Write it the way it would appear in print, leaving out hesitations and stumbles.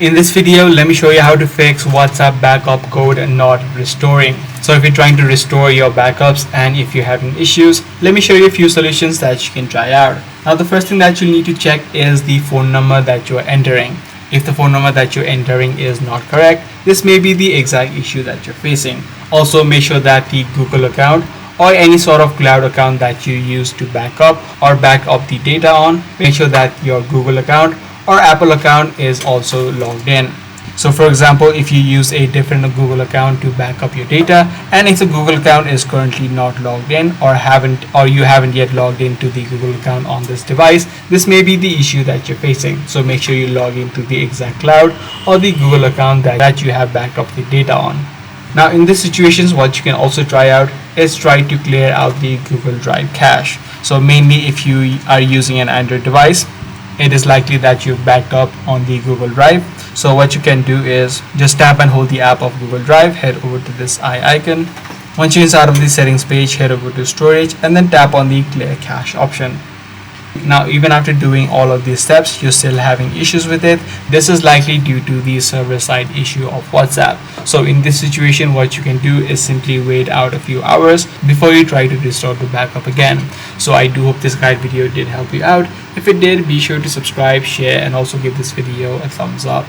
In this video, let me show you how to fix WhatsApp backup code not restoring. So if you're trying to restore your backups and if you're having issues, let me show you a few solutions that you can try out. Now the first thing that you need to check is the phone number that you're entering. If the phone number that you're entering is not correct, this may be the exact issue that you're facing. Also make sure that the Google account or any sort of cloud account that you use to back up or back up the data on, make sure that your Google account or Apple account is also logged in. So for example, if you use a different Google account to back up your data and if the Google account is currently not logged in or you haven't yet logged into the Google account on this device, this may be the issue that you're facing. So make sure you log into the exact cloud or the Google account that you have backed up the data on. Now in these situations, what you can also try out is try to clear out the Google Drive cache. So mainly if you are using an Android device, it is likely that you've backed up on the Google Drive. So what you can do is just tap and hold the app of Google Drive, head over to this eye icon. Once you're inside of the settings page, head over to storage and then tap on the clear cache option. Now even after doing all of these steps, you're still having issues with it. This is likely due to the server side issue of WhatsApp. So in this situation, what you can do is simply wait out a few hours before you try to restore the backup again. So I do hope this guide video did help you out. If it did, be sure to subscribe, share and also give this video a thumbs up.